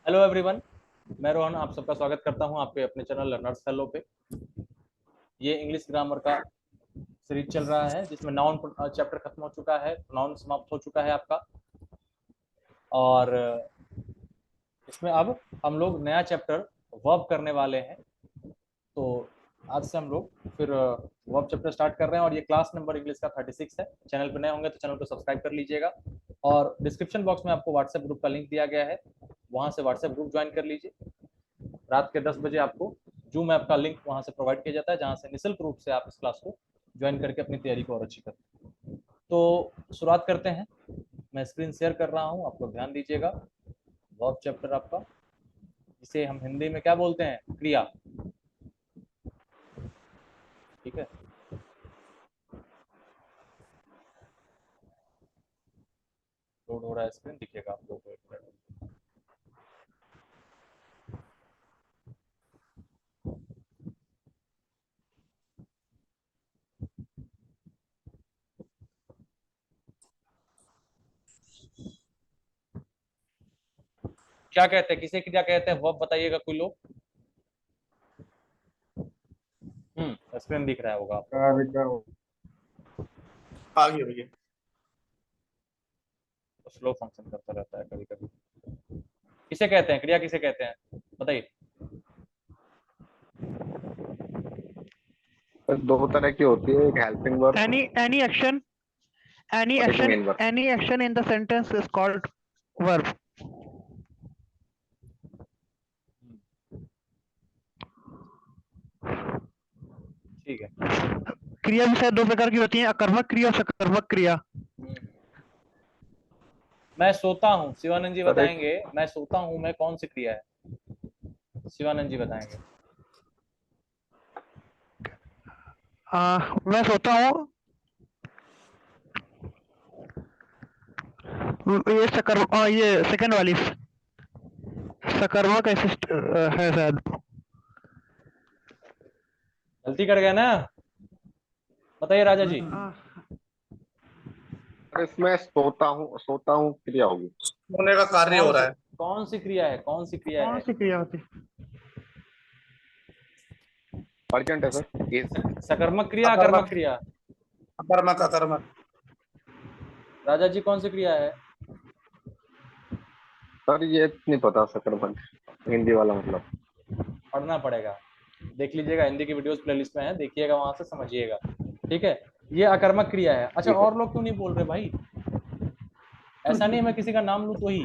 Hello everyone, मैं रोहन आप सबका स्वागत करता हूं आपके अपने चैनल लर्नर्स हेलो पे। ये इंग्लिश ग्रामर का सीरीज चल रहा है जिसमें नाउन चैप्टर खत्म हो चुका है, नाउन समाप्त हो चुका है आपका। और इसमें अब हम लोग नया चैप्टर वर्ब करने वाले हैं। तो आज से हम लोग फिर वर्ब चैप्टर स्टार्ट कर रहे हैं और ये क्लास नंबर इंग्लिश का 36 है। चैनल पर नए होंगे तो चैनल को सब्सक्राइब कर लीजिएगा और डिस्क्रिप्शन बॉक्स में आपको व्हाट्सएप ग्रुप का लिंक दिया गया है, वहाँ से व्हाट्सएप ग्रुप ज्वाइन कर लीजिए। रात के 10 बजे आपको जूम ऐप का लिंक वहां से प्रोवाइड किया जाता है, जहां से निःशुल्क रूप से आप इस क्लास को ज्वाइन करके अपनी तैयारी को और अच्छी करें। तो शुरुआत करते हैं। मैं स्क्रीन शेयर कर रहा हूं, आप लोग ध्यान दीजिएगा। वर्ब चैप्टर आपका, जिसे हम हिंदी में क्या बोलते हैं, क्रिया। ठीक है, लोड हो रहा है, स्क्रीन दिखेगा आप लोगों को एक मिनट। क्या कहते हैं, किसे क्या कहते हैं वर्ब बताइएगा कोई लोग। स्क्रीन दिख रहा होगा आपको। आ गया भैया। तो स्लो फंक्शन करता रहता है कभी कभी। किसे कहते हैं क्रिया, किसे कहते हैं बताइए। दो तरह की होती है, एक हेल्पिंग वर्ब any action और एक main verb. any action in the sentence is called verb. ठीक है, क्रिया भी शायद दो प्रकार की होती है, अकर्मक क्रिया और सकर्मक क्रिया। मैं सोता हूँ, शिवानंद जी सर, बताएंगे। मैं सोता हूँ मैं कौन सी क्रिया है, शिवानंद जी बताएंगे। मैं सोता हूँ, ये ये सेकंड वाली सकर्मक है शायद। गलती कर गया ना, बताइए राजा जी। इसमें सोता हूँ क्रिया होगी। होने का कार्य हो रहा है। कौन सी क्रिया है, कौन सी क्रिया कौन है। सी क्रिया होती है? अर्जेंट है सर, इज। सकर्मक क्रिया, अकर्मक। अकर्मक क्रिया। अकर्मक अकर्मक। राजा जी कौन सी क्रिया है। सर ये नहीं पता सकर्मक हिंदी वाला मतलब। पढ़ना पड़ेगा, देख लीजिएगा, हिंदी की वीडियोस प्लेलिस्ट में है, देखिएगा वहां से समझिएगा। ठीक है, ये अकर्मक क्रिया है। अच्छा, ठीक है। और लोग क्यों नहीं बोल रहे भाई। ऐसा नहीं मैं किसी का नाम लूं तो ही,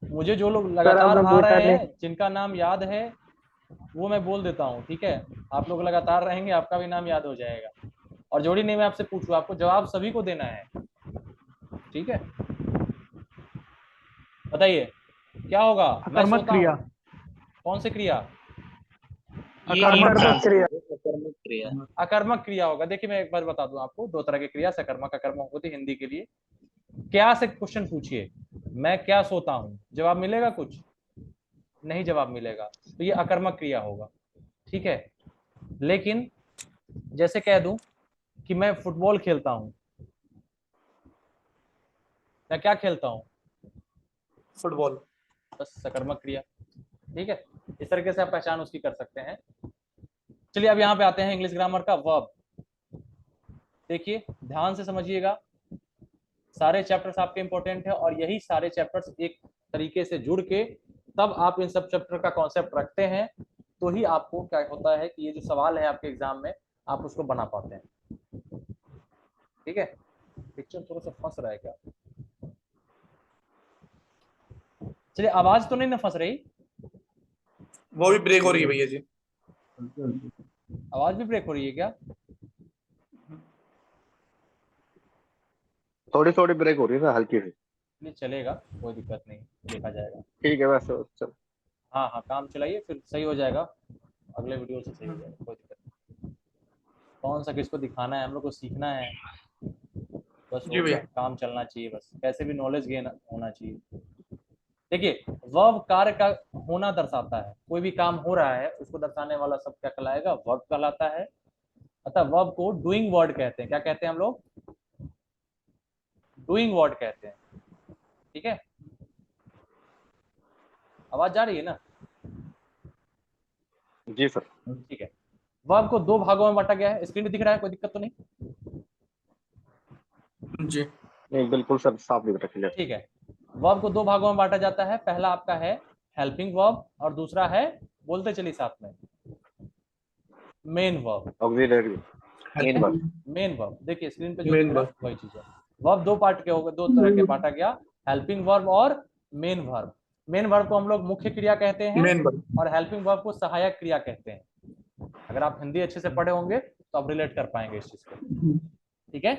मुझे जो लोग लगातार आ रहे हैं जिनका नाम याद है वो मैं बोल देता हूँ। ठीक है, आप लोग लगातार रहेंगे, आपका भी नाम याद हो जाएगा। और जोड़ी नहीं मैं आपसे पूछूं, आपको जवाब सभी को देना है। ठीक है, बताइए क्या होगा। मैं अकर्मक सोता क्रिया। हूँ, कौन सी क्रिया। अकर्मक क्रिया। अकर्मक क्रिया होगा। देखिए मैं एक बार बता दूं आपको, दो तरह की क्रिया सकर्मक अकर्मक होती है हिंदी के लिए। क्या से क्वेश्चन पूछिए, मैं क्या सोता हूँ, जवाब मिलेगा कुछ नहीं, जवाब मिलेगा, तो ये अकर्मक क्रिया होगा। ठीक है, लेकिन जैसे कह दूं कि मैं फुटबॉल खेलता हूं, मैं क्या खेलता हूं, फुटबॉल। बस सकर्मक क्रिया। ठीक है, इस तरीके से आप पहचान उसकी कर सकते हैं। चलिए अब यहाँ पे आते हैं इंग्लिश ग्रामर का वर्ब। देखिए ध्यान से समझिएगा, सारे चैप्टर्स आपके इंपॉर्टेंट है और यही सारे चैप्टर्स एक तरीके से जुड़ के तब आप इन सब चैप्टर का कॉन्सेप्ट रखते हैं, तो ही आपको क्या होता है कि ये जो सवाल है आपके एग्जाम में आप उसको बना पाते हैं। ठीक है, पिक्चर थोड़ा सा फंस रहा है क्या। चलिए, आवाज तो नहीं ना फंस रही। वो भी ब्रेक हो रही है भैया जी। आवाज भी ब्रेक हो रही है क्या। थोड़ी थोड़ी ब्रेक हो रही है सर, हल्की सी। नहीं चलेगा, कोई दिक्कत नहीं, देखा जाएगा। ठीक है वैसे चल। हाँ हाँ, काम चलाइए, फिर सही हो जाएगा, अगले वीडियो से सही हो जाएगा, कोई दिक्कत नहीं। कौन सा किसको दिखाना है, हम लोग को सीखना है, बस जी हो गया, भैया। काम चलना चाहिए, बस कैसे भी नॉलेज गेन होना चाहिए। देखिए वर्ब कार्य का होना दर्शाता है, कोई भी काम हो रहा है उसको दर्शाने वाला सब क्या कहलाएगा, वर्ब कहलाता है। अतः वर्ब को डूइंग वर्ड कहते हैं। क्या कहते हैं हम लोग, डूइंग वर्ड कहते हैं। ठीक है, आवाज जा रही है ना? जी सर। ठीक है। वर्ब को दो भागों में बांटा गया है, स्क्रीन पे दिख रहा है, कोई दिक्कत तो नहीं? जी नहीं बिल्कुल सर, साफ दिख रहा है, क्लियर। ठीक है। वर्ब को दो भागों में बांटा जाता है, पहला आपका है हेल्पिंग वर्ब और दूसरा है, बोलते चलिए साथ में, main verb. Auxiliary main verb. Main verb देखिए स्क्रीन पे जो मेन दिख रहा है वर्ब। वही चीज है। वर्ब दो पार्ट के हो गए, दो तरह के बांटा गया, हेल्पिंग वर्ब और मेन वर्ब। मेन वर्ब को हम लोग मुख्य क्रिया कहते हैं मेन वर्ब। और हेल्पिंग वर्ब को सहायक क्रिया कहते हैं। अगर आप हिंदी अच्छे से पढ़े होंगे तो आप रिलेट कर पाएंगे इस चीज को। ठीक है,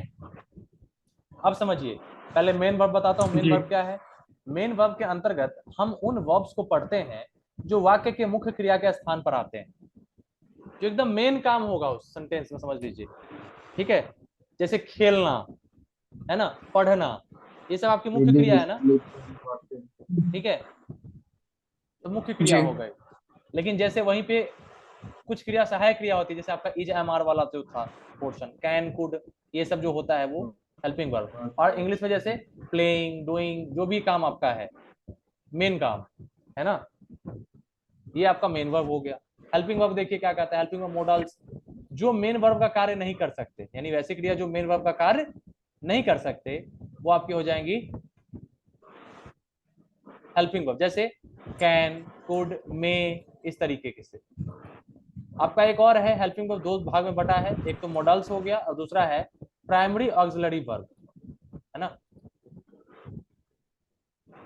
अब समझिए, पहले मेन वर्ब बताता हूँ। मेन जी वर्ब क्या है? मेन वर्ब के अंतर्गत हम उन वर्ब्स को पढ़ते हैं जो वाक्य के मुख्य क्रिया के स्थान पर आते हैं, जो एकदम मेन काम होगा उस सेंटेंस में, समझ लीजिए। ठीक है, जैसे खेलना है ना, पढ़ना, ये सब आपकी मुख्य क्रिया है ना। ठीक है, तो मुख्य क्रिया जी हो गए। लेकिन जैसे वहीं पे कुछ क्रिया सहायक क्रिया होती है, जैसे आपका इज एम आर वाला जो था पोर्शन, कैन कुड, ये सब जो होता है वो हेल्पिंग वर्ब। और इंग्लिश में जैसे प्लेइंग, डूइंग, जो भी काम आपका है मेन काम है ना, ये आपका मेन वर्ब हो गया। हेल्पिंग वर्ब देखिए क्या कहता है, हेल्पिंग वर्ब मॉडल्स जो मेन वर्ब का कार्य नहीं कर सकते, यानी वैसी क्रिया जो मेन वर्ब का कार्य नहीं कर सकते, वो आपकी हो जाएंगी हेल्पिंग वर्ब, जैसे कैन, कुड, मे, इस तरीके से। आपका एक और है हेल्पिंग वर्ब, दो भाग में बटा है, एक तो मॉडल्स हो गया और दूसरा है प्राइमरी ऑक्सिलरी वर्ब, है ना।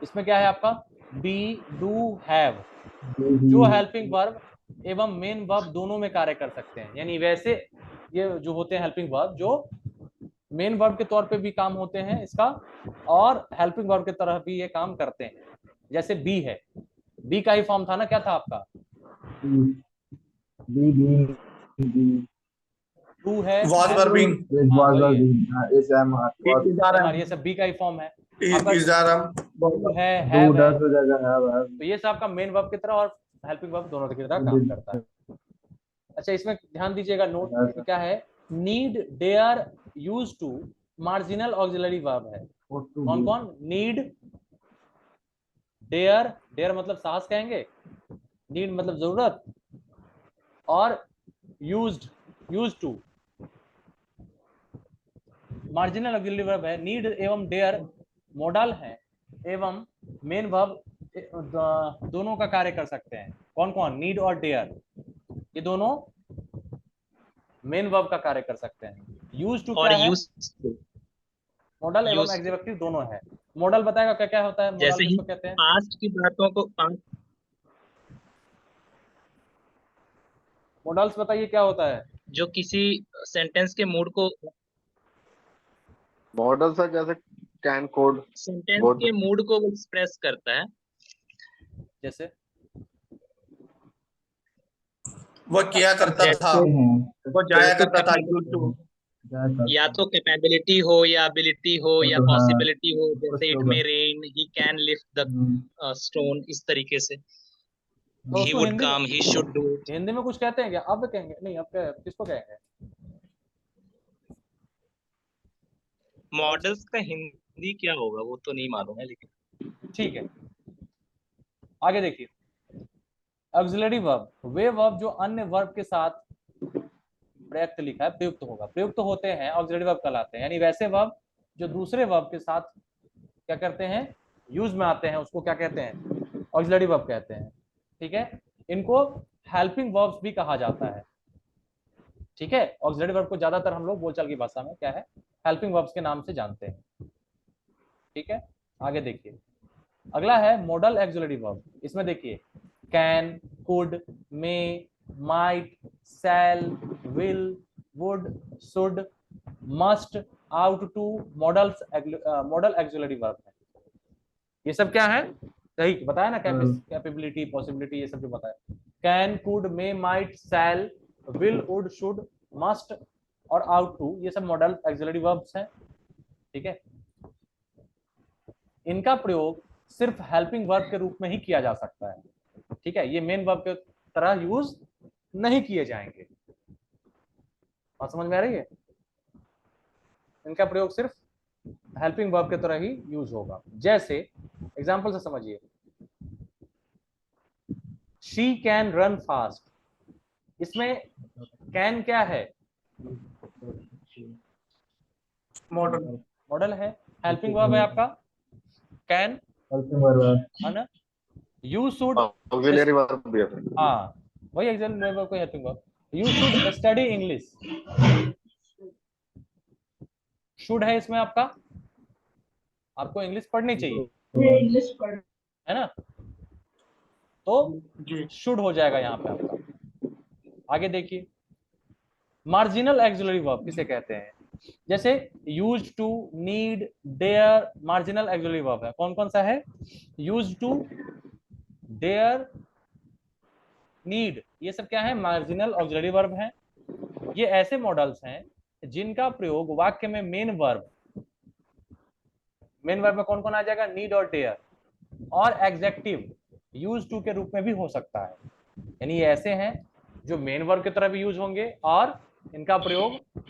इसमें क्या है आपका बी, डू, हैव, जो हेल्पिंग वर्ब एवं मेन वर्ब दोनों में कार्य कर सकते हैं। यानी वैसे ये जो होते हैं हेल्पिंग वर्ब जो मेन वर्ब के तौर पे भी काम होते हैं इसका, और हेल्पिंग वर्ब के तरह भी ये काम करते हैं। जैसे बी है, बी का ही फॉर्म था ना, क्या था आपका? टू है, वाज वर बीइंग। हाँ वही है, इज आर एम। ये सब बी का ही फॉर्म है। आपका इज आर एम। टू है, हैव है, तो ये सब आपका मेन वर्ब की तरह और हेल्पिंग वर्ब दोनों की तरह काम करता है। अच्छा, इसमें ध्यान दीजिएगा, नोट इसमें क्या है, need, dare, use to, marginal auxiliary verb है। कौन कौन? नीड, डेयर, डेयर मतलब साहस कहेंगे, नीड मतलब जरूरत, और used, use to marginal auxiliary verb है। नीड एवं डेयर मॉडल है एवं मेन वर्ब दोनों का कार्य कर सकते हैं। कौन कौन? नीड और डेयर, ये दोनों मेन वर्ब का कार्य कर सकते हैं। यूज टू और क्या है? यूज मॉडल एवं यूज एग्जेक्टिव दोनों है। मॉडल बताएगा क्या क्या होता है मॉडल, जैसे ही किसको कहते हैं? पास्ट की बातों को मॉडल्स बताइए क्या होता है? जो किसी सेंटेंस के मूड को मॉडल सर जैसे कैन, कोड, सेंटेंस वुड। के मूड को एक्सप्रेस करता है। जैसे वो किया करता था, जैसे वो जाया तो करता था, यूज टू। या तो कैपेबिलिटी हो या एबिलिटी हो या पॉसिबिलिटी हो, जैसे इट में rain, he can lift the stone, इस तरीके से। तो ही उसको वुड हिंदी में, कम, ही शुड डू। हिंदी में कुछ कहते हैं क्या? अब कहेंगे नहीं, अब किसको कहेंगे? कौन से? मॉडल्स का हिंदी क्या होगा वो तो नहीं मालूम है, लेकिन ठीक है, आगे देखिए। ऑक्सिलरी वर्ब वे वर्ब जो अन्य वर्ब के साथ प्रयुक्त लिखा है, प्रयुक्त होगा, प्रयुक्त होते हैं, ऑक्सिलरी वर्ब कहलाते हैं। यानी वैसे वर्ब जो दूसरे वर्ब के साथ क्या करते हैं, यूज में आते हैं, उसको क्या कहते हैं? ऑक्सिलरी वर्ब कहते हैं। ठीक है, इनको हेल्पिंग वर्ब्स भी कहा जाता है। ठीक है, ऑक्सिलरी वर्ब को ज्यादातर हम लोग बोलचाल की भाषा में क्या है, हेल्पिंग वर्ब्स के नाम से जानते हैं। ठीक है, आगे देखिए, अगला है मॉडल ऑक्सिलरी वर्ब। इसमें देखिए can, could, may, might, shall, will, would, should, must, ought to, modals, modal auxiliary verb है। ये सब क्या है? सही बताया ना, कैपेबिलिटी, पॉसिबिलिटी, ये सब जो बताया। Can, could, may, might, shall, will, would, should, must और आउट टू, ये सब मॉडल ऑक्सिलरी वर्ब्स हैं। ठीक है, इनका प्रयोग सिर्फ हेल्पिंग वर्ब के रूप में ही किया जा सकता है। ठीक है, ये मेन वर्ब के तरह यूज नहीं किए जाएंगे। बात समझ में आ रही है? इनका प्रयोग सिर्फ हेल्पिंग वर्ब के तरह ही यूज होगा। जैसे एग्जांपल से समझिए, शी कैन रन फास्ट, इसमें कैन क्या है? मॉडल। मॉडल है, हेल्पिंग वर्ब है आपका कैन, है ना? यू शुड, ऑक्सिलरी वर्ब भी है फिर। हाँ वही एक्सम्पल वर्ब को helping verb. You should study English, should है इसमें आपका, आपको इंग्लिश पढ़नी चाहिए, इंग्लिश पढ़। है ना? तो जी शुड हो जाएगा यहाँ पे आपका। आगे देखिए, मार्जिनल एक्सिलरी वर्ब किसे कहते हैं? जैसे use to, need, dare, marginal auxiliary verb है। कौन कौन सा है? यूज टू, डेयर, नीड, ये सब क्या है? मार्जिनल ऑक्सिलरी वर्ब है। ये ऐसे मॉडल्स हैं जिनका प्रयोग वाक्य में मेन वर्ब में कौन कौन आ जाएगा? नीड और डेयर, और एग्जेक्टिव यूज टू के रूप में भी हो सकता है। यानी ये ऐसे हैं जो मेन वर्ब की तरह भी यूज होंगे और इनका प्रयोग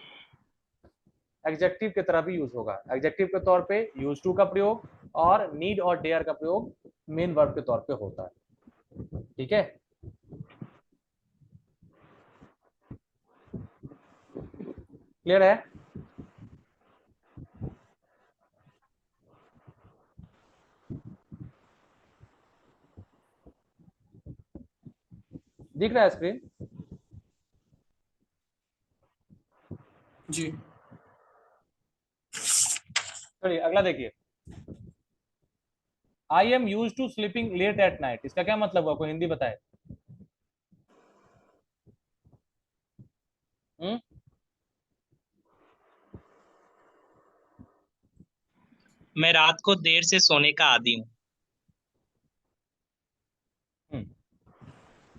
एग्जेक्टिव की तरह भी यूज होगा। एग्जेक्टिव के तौर पे यूज टू का प्रयोग और नीड और डेयर का प्रयोग मेन वर्ब के तौर पे होता है। ठीक है, क्लियर है? दिख रहा है स्क्रीन? जी। चलिए अगला देखिए, I am use to sleeping late at night, इसका क्या मतलब हुआ? कोई हिंदी बताए? मैं रात को देर से सोने का आदी हूँ।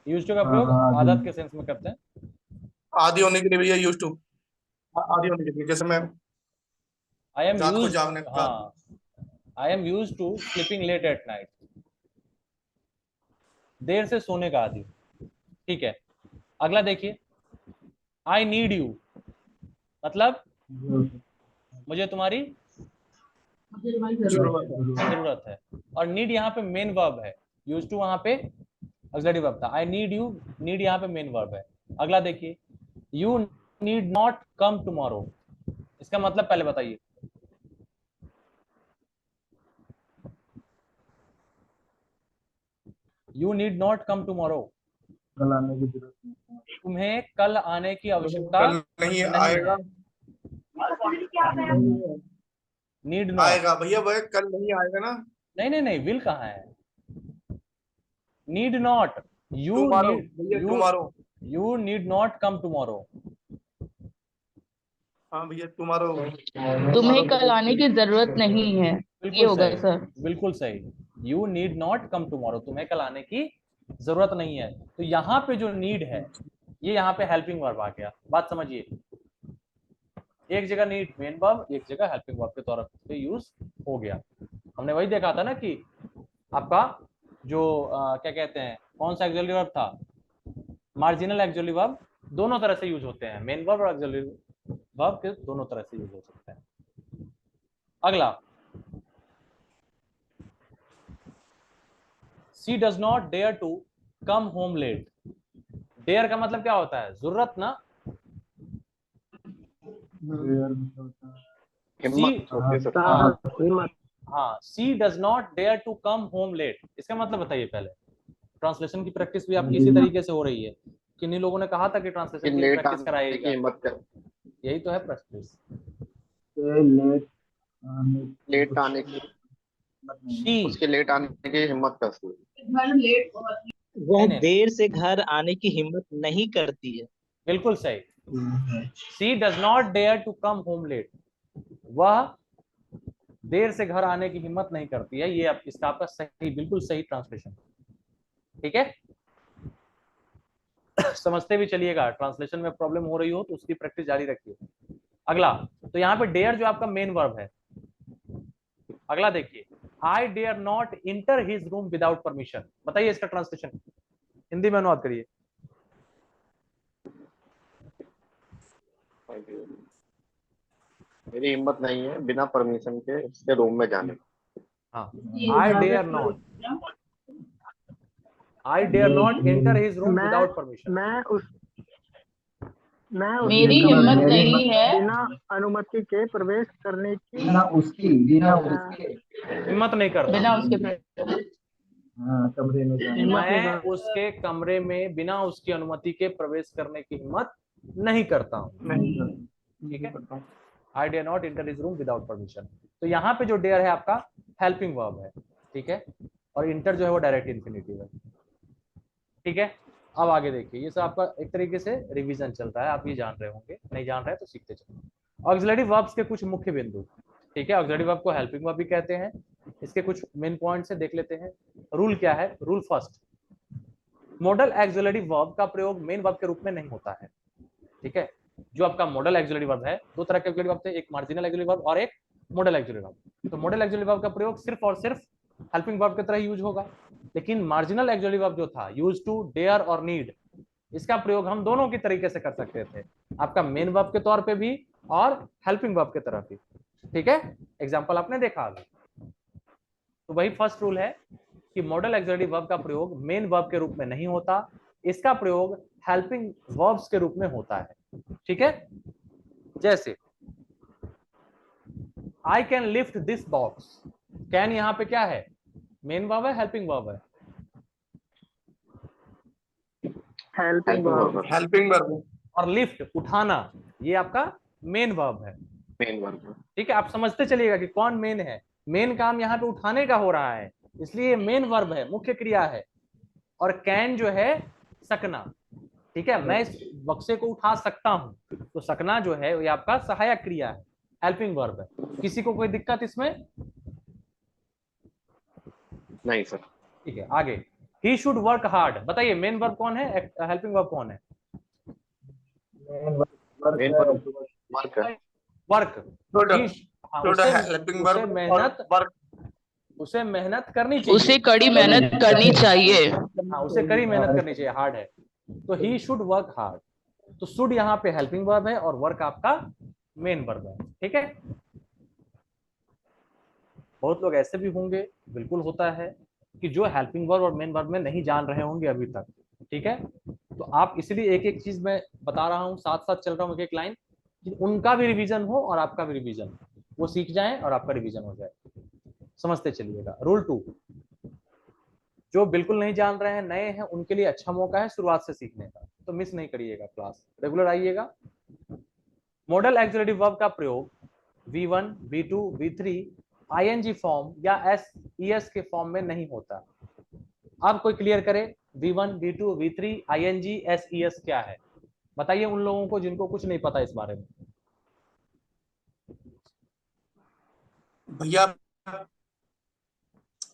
यूज टू का प्रयोग आदत के सेंस में करते हैं। आदि होने के लिए भैया यूज टू, आदि होने के लिए जैसे मैं आई एम रात को यूज, जागने का। हाँ, I am use to sleeping late at night, देर से सोने का आदी। ठीक है, अगला देखिए, आई नीड यू, मतलब मुझे तुम्हारी जरूरत है, और नीड यहाँ पे मेन वर्ब है, यूज टू वहां पे ऑक्सिलरी वर्ब था। आई नीड यू, नीड यहाँ पे मेन वर्ब है। अगला देखिए, you need not come tomorrow, इसका मतलब पहले बताइए। You need not come tomorrow, कल आने की जरूरत नहीं। तुम्हें कल आने की आवश्यकता कल नहीं आएगा, नीड नॉट, आएगा भैया, वह कल नहीं आएगा ना। नहीं नहीं नहीं, विल कहाँ है? Need not, you tomorrow need, भैया, you tomorrow. You need not come tomorrow. हाँ भैया, टुमारो। तुम्हें कल आने की जरूरत नहीं है, ये बिल्कुल होगा सही, सर। बिल्कुल सही। You need not come tomorrow, तुम्हें कल आने की जरूरत नहीं है। तो यहाँ पे जो नीड है, ये यहाँ पे हेल्पिंग वर्ब आ गया। बात समझिए, एक जगह नीड मेन वर्ब, एक जगह हेल्पिंग वर्ब के तौर पे यूज हो गया। हमने वही देखा था ना कि आपका जो क्या कहते हैं, कौन सा एक्सिलरी वर्ब था? मार्जिनल एक्सिलरी वर्ब दोनों तरह से यूज होते हैं, मेन वर्ब और एक्सिलरी वर्ब के दोनों तरह से यूज हो सकते हैं। अगला, she does not dare to come home late, dare का मतलब क्या होता है? जरूरत ना। हिम्मत होती है सर। हाँ, she does not dare to come home late, इसका मतलब बताइए पहले। ट्रांसलेशन की प्रैक्टिस भी आपकी इसी तरीके से हो रही है। किन्हीं लोगों ने कहा था कि ट्रांसलेशन की लेट प्रैक्टिस आने की कराइएगा, हिम्मत कर, यही तो है प्रैक्टिस। लेट आने की, शी, उसके लेट आने की हिम्मत करती है। घर लेट बहुत। वह नहीं, देर से घर आने की हिम्मत नहीं करती है। बिल्कुल सही। She does not dare to come home late, वह देर से घर आने की हिम्मत नहीं करती है। ये आप इसका आपका सही, बिल्कुल सही ट्रांसलेशन। ठीक है, समझते भी चलिएगा, ट्रांसलेशन में प्रॉब्लम हो रही हो तो उसकी प्रैक्टिस जारी रखिए। अगला, तो यहाँ पे डेयर जो आपका मेन वर्ब है। अगला देखिए, I dare not enter his room without permission, बताइए इसका ट्रांसलेशन हिंदी में अनुवाद करिए। मेरी हिम्मत नहीं है बिना परमिशन के उसके रूम में जाने की। हाँ, I dare not, I dare not enter his room मैं- विदाउट परमिशन। मैं मेरी उसके हिम्मत कमरे में नहीं है बिना अनुमति के प्रवेश करने की बिना उसके हिम्मत नहीं करता। बिना उसके हाँ, कमरे में जाने मैं उसके कमरे में बिना उसकी अनुमति के प्रवेश करने की हिम्मत नहीं करता हूँ। ठीक है, I dare not enter his room without permission. तो यहाँ पे जो डेयर है आपका हेल्पिंग वर्ब है। ठीक है, और इंटर जो है वो डायरेक्ट इंफिनिटिव है। ठीक है, अब आगे देखिए, ये सब आपका एक तरीके से रिवीजन चल रहा है, आप ये जान रहे होंगे, नहीं जान रहे तो सीखते चलो। ऑक्सिलरी वर्ब्स के कुछ मुख्य बिंदु। ठीक है, ऑक्सिलरी वर्ब को हेल्पिंग वर्ब भी कहते हैं। इसके कुछ मेन पॉइंट्स से देख लेते हैं। रूल क्या है? Rule first, model auxiliary verb का प्रयोग मेन वर्ब के रूप में नहीं होता है। ठीक है, जो आपका मॉडल ऑक्सिलरी वर्ब है, दो तरह के ऑक्सिलरी वर्ब थे, एक मार्जिनल ऑक्सिलरी वर्ब और एक मॉडल ऑक्सिलरी वर्ब। तो मॉडल ऑक्सिलरी वर्ब का प्रयोग सिर्फ और सिर्फ हेल्पिंग वर्ब की तरह यूज होगा, लेकिन मार्जिनल ऑक्सिलरी वर्ब जो था, यूज टू, डेयर और नीड, इसका प्रयोग हम दोनों की तरीके से कर सकते थे, आपका मेन वर्ब के तौर पे भी और हेल्पिंग वर्ब की तरह भी। ठीक है, एग्जांपल आपने देखा अभी। तो वही फर्स्ट रूल है कि मॉडल ऑक्सिलरी वर्ब का प्रयोग मेन वर्ब के रूप में नहीं होता, इसका प्रयोग हेल्पिंग वर्ब्स के रूप में होता है। ठीक है, जैसे I can lift this box. Can यहां पे क्या है? मेन वर्ब है, हेल्पिंग वर्ब है? Helping verb. Helping verb. और लिफ्ट, उठाना, ये आपका मेन वर्ब है। Main verb. ठीक है, आप समझते चलिएगा कि कौन मेन है। मेन काम यहाँ पे उठाने का हो रहा है, इसलिए मेन वर्ब है, मुख्य क्रिया है। और कैन जो है सकना। ठीक है, मैं इस बक्से को उठा सकता हूं, तो सकना जो है ये आपका सहायक क्रिया है, हेल्पिंग वर्ब है। किसी को कोई दिक्कत इसमें? नहीं सर। ठीक है, आगे, ही शुड वर्क हार्ड। बताइए मेन वर्ब कौन है, हेल्पिंग वर्ब कौन है? मेन वर्ब वर्क है। वर्क। हेल्पिंग वर्ब मेहनत, वर्क। उसे मेहनत करनी चाहिए, उसे कड़ी मेहनत करनी चाहिए। हाँ, उसे कड़ी मेहनत करनी चाहिए, हार्ड है। तो ही शुड वर्क हार्ड। तो शुड यहाँ पे हेल्पिंग वर्ब है और वर्क आपका मेन वर्ब है। ठीक है, बहुत लोग ऐसे भी होंगे, बिल्कुल होता है, कि जो हेल्पिंग वर्ब और मेन वर्ब में नहीं जान रहे होंगे अभी तक। ठीक है, तो आप इसलिए एक एक चीज मैं बता रहा हूँ, साथ साथ चल रहा हूँ, एक एक लाइन, कि उनका भी रिवीजन हो और आपका भी रिवीजन हो, वो सीख जाए और आपका रिवीजन हो जाए। समझते चलिएगा। रूल 2, जो बिल्कुल नहीं जान रहे हैं, नए हैं, उनके लिए अच्छा मौका है शुरुआत से सीखने का, तो मिस नहीं करिएगा, क्लास रेगुलर आइएगा। मॉडल ऑक्सिलरी वर्ब का प्रयोग V1, V2, V3 ING form या SES के फॉर्म में नहीं होता। अब कोई क्लियर करे, V1, V2, V3 ING SES क्या है? बताइए उन लोगों को जिनको कुछ नहीं पता इस बारे में। भैया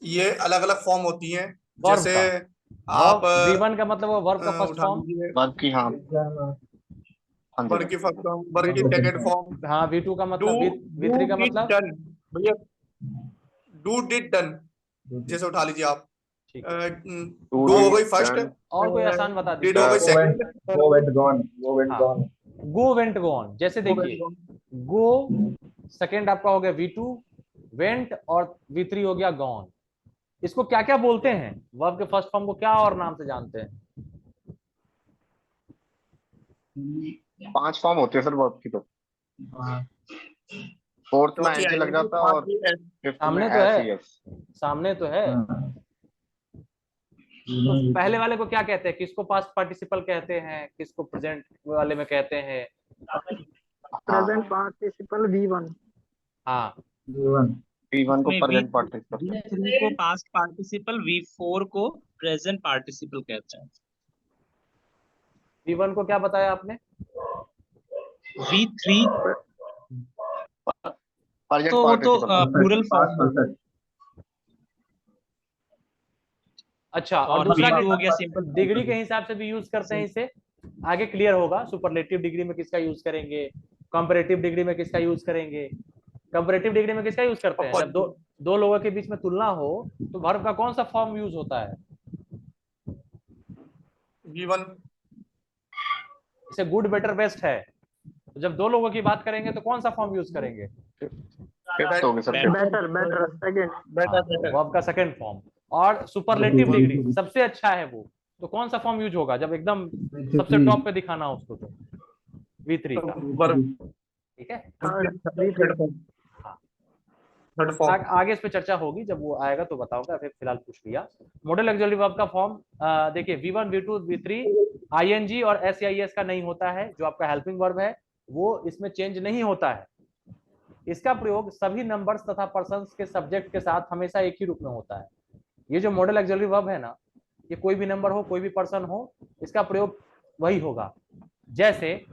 ये अलग अलग फॉर्म होती हैं, वर्ब जैसे का आप V1 का मतलब वो वर्ब का फर्स्ट उठा फॉर्म, लीजिए वर्ब की, हाँ वर्ब की फर्स्ट फॉर्म, वर्ब की सेकंड फॉर्म। हाँ, V2 का मतलब, V3 का मतलब डन भैया, डू डिड डन, जैसे उठा लीजिए आप। ठीक है। डू हो गई फर्स्ट, और कोई आसान बता डिड हो गई दीजिए। Second, go went gone, go went हाँ। गॉन। गो वेंट गॉन, जैसे देखिए, गो सेकंड आपका हो गया V2, वेंट और V3 हो गया गॉन। इसको क्या क्या बोलते हैं? वर्ब के फर्स्ट फॉर्म को क्या और नाम से जानते हैं? 5 फॉर्म होते हैं सर वर्ब की, तो फोर्थ में एंटी लग जाता है और फिफ्थ में सामने तो है, एस। सामने तो है। तो पहले वाले को क्या कहते हैं? किसको पास्ट पार्टिसिपल कहते हैं, किसको प्रेजेंट वाले में कहते हैं? Present participle V1। हाँ, V1 को नहीं, प्रेजेंट पार्टिसिपल, V3 को पास्ट पार्टिसिपल, V4 को प्रेजेंट पार्टिसिपल कहते हैं। V1 को क्या बताया आपने? V3 प्रेजेंट तो वो तो पार्टिसिपल। Plural form. अच्छा, और और दूसरा V2 हो गया सिंपल। डिग्री के हिसाब से भी यूज करते हैं इसे, आगे क्लियर होगा। सुपरलेटिव डिग्री में किसका यूज करेंगे, कंपैरेटिव डिग्री में किसका यूज करेंगे? कंपैरेटिव डिग्री में किसका यूज करते हैं? जब दो लोगों के बीच में तुलना हो तो वर्ब का कौन सा फॉर्म यूज होता है? V1। इसे गुड, बेटर, बेस्ट है। तो जब दो लोगों की बात करेंगे तो कौन सा फॉर्म यूज करेंगे? फिफ्थ हो गया sir, better, better, second. Better verb का सेकंड फॉर्म। और सुपरलेटिव डिग्री सबसे अच्छा है वो, तो कौन सा फॉर्म यूज होगा जब एकदम सबसे टॉप पे दिखाना हो उसको? तो V3 का, ठीक है। Third form. आगे इस पे चर्चा होगी, जब वो आएगा तो बताऊंगा, फिर फिलहाल पूछ लिया। मॉडल ऑक्सिलरी वर्ब का फॉर्म देखिए V1 V2 V3 ING और SEIS का नहीं होता है। जो आपका हेल्पिंग वर्ब है वो इसमें चेंज नहीं होता है। इसका प्रयोग सभी नंबर्स तथा पर्सन्स के सब्जेक्ट के साथ हमेशा एक ही रूप में होता है। ये जो मॉडल ऑक्सिलरी वर्ब है ना, ये कोई भी नंबर हो, कोई भी पर्सन हो, इसका प्रयोग वही होगा। जैसे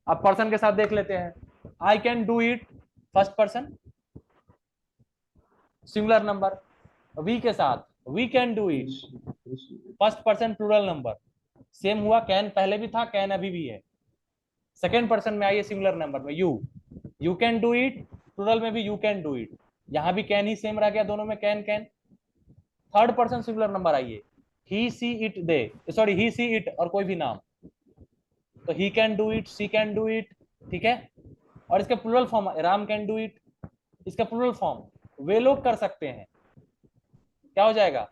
अब पर्सन के साथ देख लेते हैं, I can do it first person singular number, we के साथ we can do it first person plural number. Same हुआ, कैन पहले भी था, कैन अभी भी है। सेकेंड पर्सन में आइए सिंगुलर नंबर में, you can do it, plural में भी यू कैन डू इट, यहां भी कैन ही सेम रह गया दोनों में, can can. Third person singular number आइए, he she it they, sorry he she it और कोई भी नाम, तो he can do it, she can do it, ठीक है। और इसका plural form Ram can do it, इसका प्लूरल फॉर्म वे लोग कर सकते हैं, क्या हो जाएगा?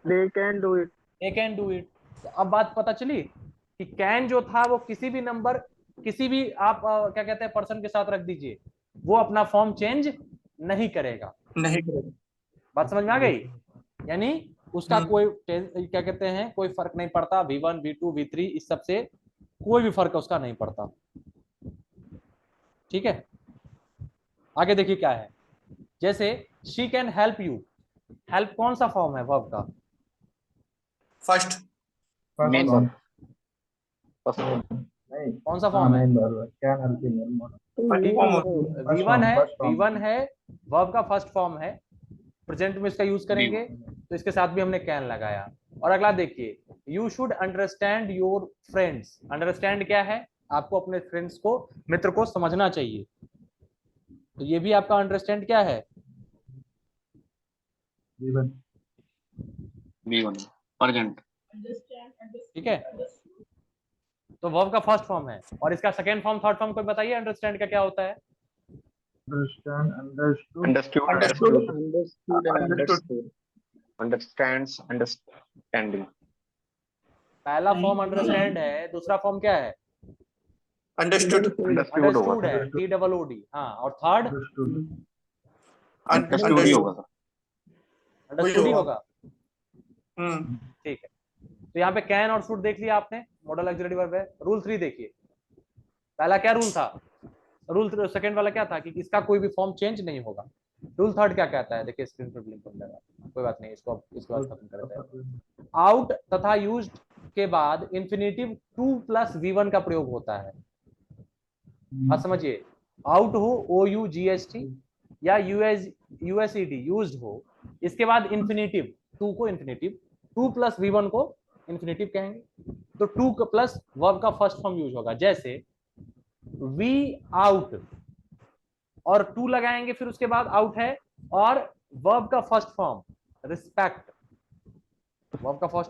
They can do it. they can do it। तो अब बात पता चली कि कैन जो था वो किसी भी नंबर, किसी भी आप क्या कहते हैं पर्सन के साथ रख दीजिए, वो अपना फॉर्म चेंज नहीं करेगा। नहीं करेगा। बात समझ में आ गई? यानी उसका कोई क्या कहते हैं कोई फर्क नहीं पड़ता, V1 V2 V3 इस सब से कोई भी फर्क उसका नहीं पड़ता, ठीक है। आगे देखिए क्या है, जैसे she can help you, help कौन सा फॉर्म है वर्ब का? फर्स्ट। कौन सा फॉर्म है? V1 है वर्ब का फर्स्ट फॉर्म है, प्रेजेंट में इसका यूज करेंगे तो इसके साथ भी हमने कैन लगाया। और अगला देखिए, you should understand your friends. Understand क्या है? आपको अपने फ्रेंड्स को, मित्र को समझना चाहिए, तो ये भी आपका अंडरस्टैंड क्या है? V1 प्रेजेंट, ठीक है, तो वर्ब का फर्स्ट फॉर्म है। और इसका सेकेंड फॉर्म, थर्ड फॉर्म कोई बताइए अंडरस्टैंड का क्या होता है? Understands, understanding. पहला फॉर्म अंडरस्टैंड है, दूसरा फॉर्म क्या है? अंडरस्टूड। अंडरस्टूड है, TOOD। हाँ, और थर्ड अंडरस्टूड ही होगा। अंडरस्टूड ही होगा, ठीक है। तो यहाँ पे कैन और शुड देख लिया आपने, मॉडल ऑक्सिलरी वर्ब है। रूल 3 देखिए, पहला क्या रूल था? रूल सेकंड वाला क्या था कि इसका कोई भी फॉर्म चेंज नहीं होगा। रूल थर्ड क्या कहता है? देखिए स्क्रीन पर ब्लिंक होने लगा, कोई बात नहीं, इसको बाद खत्म करते हैं। आउट तथा यूज्ड के बाद इंफिनिटिव 2 + V1 का प्रयोग होता है। हाँ समझिए, आउट हो OUGST या USED यूज्ड हो, इसके बाद इंफिनिटिव 2 को इंफिनिटिव, 2 + V1 को इंफिनिटिव कहेंगे, तो 2 प्लस वर्ब का फर्स्ट फॉर्म यूज होगा। जैसे वी आउट और 2 लगाएंगे, फिर उसके बाद आउट है, और वर्ब का फर्स्ट फॉर्म रिस्पेक्ट, वर्ब का फर्स्ट